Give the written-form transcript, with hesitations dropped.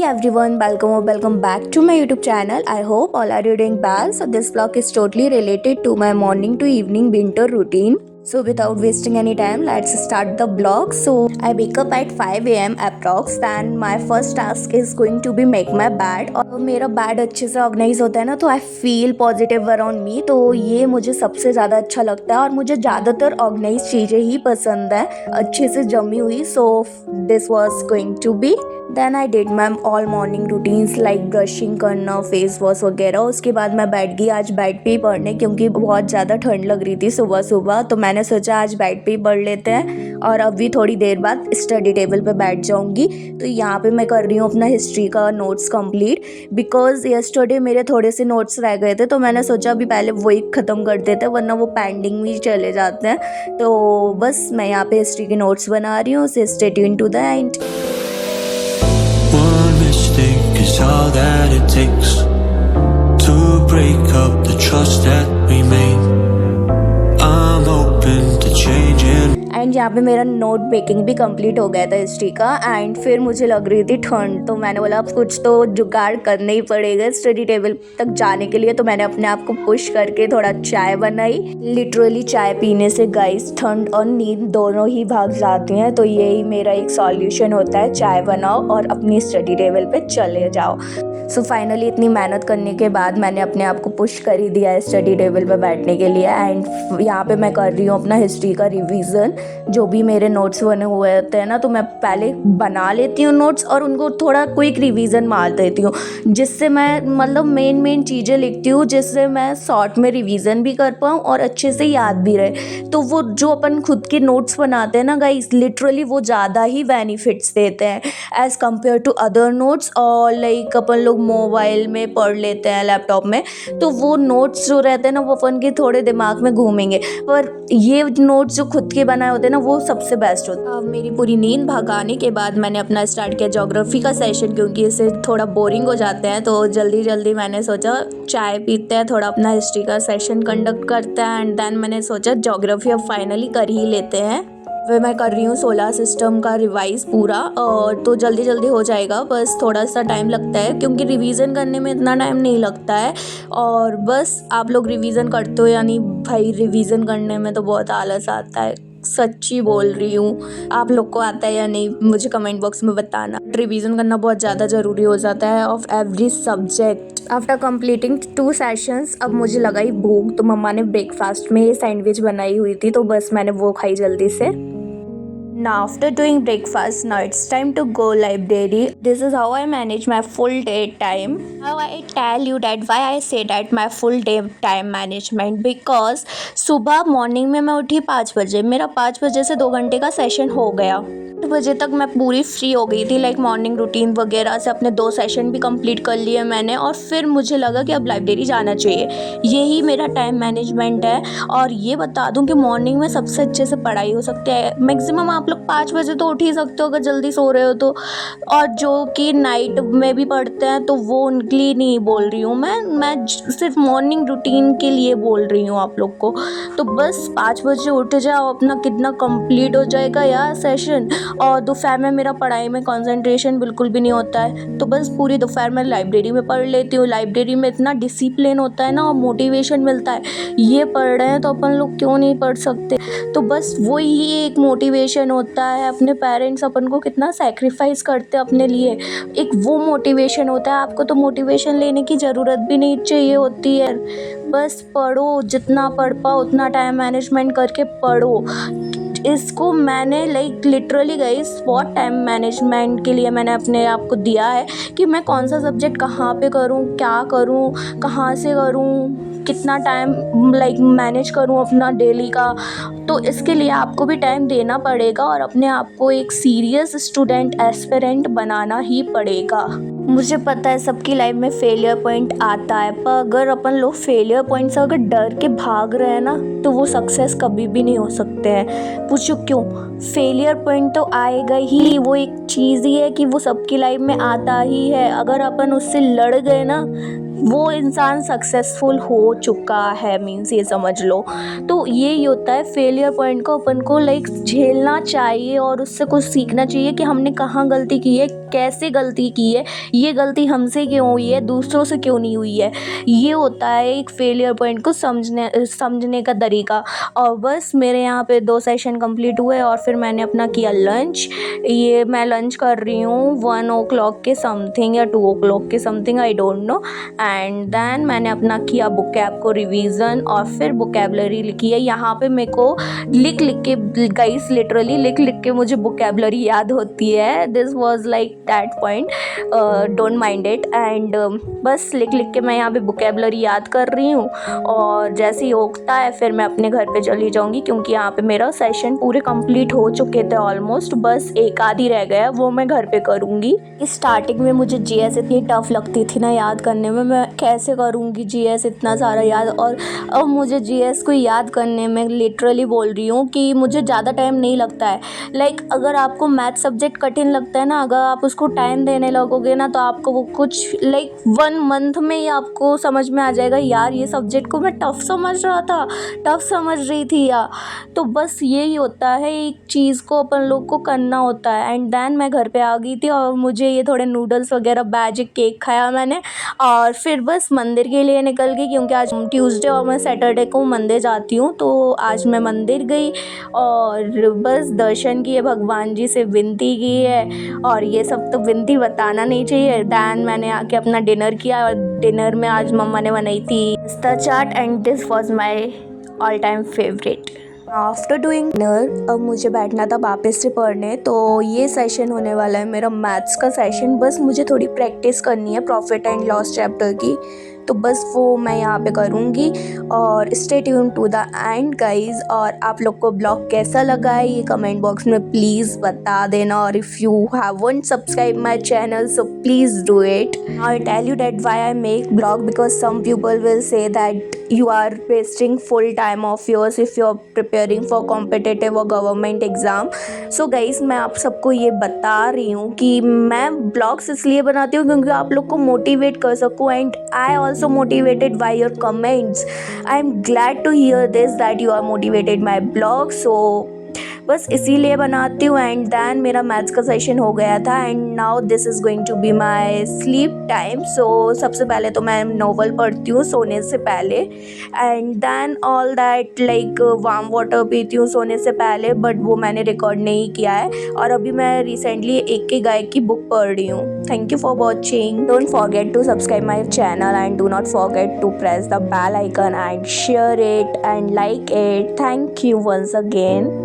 everyone, welcome or welcome back to my YouTube channel. I hope all are you doing well. So this vlog is totally related to my morning to evening winter routine. So without wasting any time, let's start the vlog. So I wake up at 5 a.m. approx. Then my first task is going to be make my bed. और मेरा bed अच्छे से organise होता है ना, तो I feel positive around me. तो ये मुझे सबसे ज़्यादा अच्छा लगता है और मुझे ज़्यादातर ऑर्गेनाइज चीज़ें ही पसंद है, अच्छे से जमी हुई. So this was going to be. Then I did my all morning routines like brushing करना, फेस वॉश वगैरह. उसके बाद मैं बैठ गई आज बेड पे ही पढ़ने, क्योंकि बहुत ज़्यादा ठंड लग रही थी सुबह सुबह. तो मैंने सोचा आज बेड पे ही पढ़ लेते हैं और अभी थोड़ी देर बाद स्टडी टेबल पे बैठ जाऊंगी. तो यहाँ पे मैं कर रही हूँ अपना हिस्ट्री का नोट्स कंप्लीट, बिकॉज यस्टरडे मेरे थोड़े से नोट्स रह गए थे. तो मैंने सोचा अभी पहले वही ख़त्म कर देते हैं, वरना वो पेंडिंग में चले जाते हैं. तो बस मैं यहाँ पे हिस्ट्री के नोट्स बना रही हूँ. So stay tuned to the end. One mistake is all that it takes to break up the trust that we made. I'm open to changing. And यहाँ पे मेरा नोट मेकिंग भी कंप्लीट हो गया था हिस्ट्री का. एंड फिर मुझे लग रही थी ठंड, तो मैंने बोला अब कुछ तो जुगाड़ करना ही पड़ेगा स्टडी टेबल तक जाने के लिए. तो मैंने अपने आप को पुश करके थोड़ा चाय बनाई. लिटरली चाय पीने से गाइस ठंड और नींद दोनों ही भाग जाती हैं. तो यही मेरा एक सॉल्यूशन होता है, चाय बनाओ और अपनी स्टडी टेबल पे चले जाओ. सो फाइनली इतनी मेहनत करने के बाद मैंने अपने आप को पुश कर ही दिया है स्टडी टेबल पे बैठने के लिए. एंड यहाँ पे मैं कर रही हूँ अपना हिस्ट्री का रिवीजन. जो भी मेरे नोट्स बने हुए होते हैं ना, तो मैं पहले बना लेती हूँ नोट्स और उनको थोड़ा क्विक रिवीजन मार देती हूँ, जिससे मैं मतलब मेन चीज़ें लिखती हूँ, जिससे मैं शॉर्ट में रिवीजन भी कर पाऊँ और अच्छे से याद भी रहे. तो वो जो अपन खुद के नोट्स बनाते हैं ना गाइस, लिटरली वो ज़्यादा ही बेनिफिट्स देते हैं as compared to other notes. और लाइक अपन लोग मोबाइल में पढ़ लेते हैं, लैपटॉप में, तो वो नोट्स जो रहते हैं ना, वो अपन के थोड़े दिमाग में घूमेंगे. पर ये नोट्स जो खुद के बनाए होते हैं ना, वो सबसे बेस्ट होता है. अब मेरी पूरी नींद भगाने के बाद मैंने अपना स्टार्ट किया ज्योग्राफी का सेशन, क्योंकि इससे थोड़ा बोरिंग हो जाते हैं. तो जल्दी मैंने सोचा चाय पीते हैं, थोड़ा अपना हिस्ट्री का सेशन कंडक्ट करते हैं. एंड देन मैंने सोचा ज्योग्राफी अब फाइनली कर ही लेते हैं. फिर मैं कर रही हूँ सोलर सिस्टम का रिवाइज पूरा, और तो जल्दी हो जाएगा. बस थोड़ा सा टाइम लगता है, क्योंकि रिवीजन करने में इतना टाइम नहीं लगता है. और बस आप लोग रिवीजन करते हो, यानी भाई रिवीजन करने में तो बहुत आलस आता है. सच्ची बोल रही हूँ. आप लोग को आता है या नहीं मुझे कमेंट बॉक्स में बताना. रिवीजन करना बहुत ज़्यादा ज़रूरी हो जाता है of every subject. After completing 2 sessions अब मुझे लगाई भूख. तो मम्मा ने ब्रेकफास्ट में सैंडविच बनाई हुई थी, तो बस मैंने वो खाई जल्दी से. Now after doing breakfast, now it's time to go library. This is how I manage my full day time. How I tell you that why I say that my full day time management, because सुबह morning में मैं उठी 5 बजे. मेरा 5 बजे से 2 घंटे का सेशन हो गया. 8 बजे तक मैं पूरी फ्री हो गई थी, लाइक मॉर्निंग रूटीन वगैरह से अपने 2 सेशन भी कंप्लीट कर लिए मैंने. और फिर मुझे लगा कि अब लाइब्रेरी जाना चाहिए. यही मेरा टाइम मैनेजमेंट है. और ये बता दूं कि मॉर्निंग में सबसे अच्छे से पढ़ाई हो सकती है. मैक्सिमम आप लोग 5 बजे तो उठ ही सकते हो अगर जल्दी सो रहे हो तो. और जो कि नाइट में भी पढ़ते हैं, तो वो उनके लिए नहीं बोल रही हूँ मैं सिर्फ मॉर्निंग रूटीन के लिए बोल रही हूँ आप लोग को. तो बस 5 बजे उठ जाओ, अपना कितना कंप्लीट हो जाएगा यार सेशन. और दोपहर में मेरा पढ़ाई में कंसंट्रेशन बिल्कुल भी नहीं होता है, तो बस पूरी दोपहर में लाइब्रेरी में पढ़ लेती हूँ. लाइब्रेरी में इतना डिसिप्लिन होता है ना, और मोटिवेशन मिलता है. ये पढ़ रहे हैं तो अपन लोग क्यों नहीं पढ़ सकते. तो बस वही एक मोटिवेशन होता है. अपने पेरेंट्स अपन को कितना सेक्रीफाइस करते हैं अपने लिए, एक वो मोटिवेशन होता है. आपको तो मोटिवेशन लेने की ज़रूरत भी नहीं चाहिए होती है. बस पढ़ो, जितना पढ़ पाओ उतना टाइम मैनेजमेंट करके पढ़ो. इसको मैंने लाइक लिटरली गाइस बहुत टाइम मैनेजमेंट के लिए मैंने अपने आप को दिया है कि मैं कौन सा सब्जेक्ट कहाँ पे करूँ, क्या करूँ, कहाँ से करूँ, कितना टाइम लाइक मैनेज करूँ अपना डेली का. तो इसके लिए आपको भी टाइम देना पड़ेगा और अपने आप को एक सीरियस स्टूडेंट एस्पिरेंट बनाना ही पड़ेगा. मुझे पता है सबकी लाइफ में फेलियर पॉइंट आता है, पर अगर अपन लोग फेलियर पॉइंट से अगर डर के भाग रहे हैं ना, तो वो सक्सेस कभी भी नहीं हो सकते हैं. पूछो क्यों? फेलियर पॉइंट तो आएगा ही, वो एक चीज़ ही है कि वो सबकी लाइफ में आता ही है. अगर अपन उससे लड़ गए ना, वो इंसान सक्सेसफुल हो चुका है, मीन्स ये समझ लो। तो यही होता है फेलियर पॉइंट को अपन को लाइक झेलना चाहिए और उससे कुछ सीखना चाहिए कि हमने कहाँ गलती की है, कैसे गलती की है, ये गलती हमसे क्यों हुई है, दूसरों से क्यों नहीं हुई है। ये होता है एक फेलियर पॉइंट को समझने का तरीका। और बस मेरे यहाँ पे 2 सेशन कंप्लीट हुए और फिर मैंने अपना किया लंच। ये मैं लंच कर रही हूँ 1 o'clock के समथिंग या 2 o'clock के something, I don't know. And then मैंने अपना किया बुकैब को रिवीजन और फिर बुकैबलरी लिखी है। यहाँ पे मेरे को लिख लिख के गाइस, लिटरली लिख लिख के मुझे बुकैबलरी याद होती है। This was like that point, don't mind it. And बस लिख लिख के मैं यहाँ पे बुकैबलरी याद कर रही हूँ और जैसे ही होता है फिर मैं अपने घर पे चली जाऊँगी, क्योंकि यहाँ पे मेरा सेशन पूरे कंप्लीट हो चुके थे ऑलमोस्ट। बस एक आधी रह गया, वो मैं घर पे करूँगी। स्टार्टिंग में मुझे जीएस इतनी टफ लगती थी ना याद करने में, मैं कैसे करूँगी जीएस इतना सारा याद। और अब मुझे जीएस को याद करने में लिटरली बोल रही हूँ कि मुझे ज़्यादा टाइम नहीं लगता है। लाइक अगर आपको मैथ सब्जेक्ट कठिन लगता है ना, अगर आप उसको टाइम देने लगोगे ना तो आपको वो कुछ लाइक 1 मंथ में ही आपको समझ में आ जाएगा, यार ये सब्जेक्ट को मैं टफ समझ रहा था, टफ समझ रही थी या। तो बस यही होता है, एक चीज़ को अपन लोग को करना होता है। एंड देन मैं घर पे आ गई थी और मुझे ये थोड़े नूडल्स वगैरह, मैजिक केक खाया मैंने और फिर बस मंदिर के लिए निकल गई, क्योंकि आज ट्यूसडे और मैं सैटरडे को मंदिर जाती हूँ। तो आज मैं मंदिर गई और बस दर्शन किए, भगवान जी से विनती की है। और ये सब तो विनती बताना नहीं चाहिए। दैन मैंने आके अपना डिनर किया और डिनर में आज मम्मा ने बनाई थी pista chaat and this was my all time favourite. After doing dinner अब मुझे बैठना था वापस से पढ़ने। तो ये सेशन होने वाला है मेरा मैथ्स का सेशन। बस मुझे थोड़ी प्रैक्टिस करनी है प्रॉफिट एंड लॉस चैप्टर की, तो बस वो मैं यहाँ पे करूँगी। और stay tune to the end guys. और आप लोग को ब्लॉग कैसा लगा है ये कमेंट बॉक्स में प्लीज़ बता देना। और if you haven't subscribe my channel so please do it. I tell you that why I make blog, because some people will say that you are wasting full time of yours if you are preparing for competitive or government exam. So guys, मैं आप सबको ये बता रही हूँ कि मैं blogs इसलिए बनाती हूँ क्योंकि आप लोग को मोटिवेट कर सकूँ। And I also motivated by your comments. I am glad to hear this that you are motivated my blog. So बस इसीलिए बनाती हूँ। एंड दैन मेरा मैथ्स का सेशन हो गया था and now this is going to be my sleep time. So सबसे पहले तो मैं नोवेल पढ़ती हूँ सोने से पहले and then all that like warm water पीती हूँ सोने से पहले, बट वो मैंने रिकॉर्ड नहीं किया है। और अभी मैं रिसेंटली एक के गाय की बुक पढ़ रही हूँ। Thank you for watching. Don't forget to subscribe my channel and do not forget to press the bell icon and share it and like it. Thank you once again.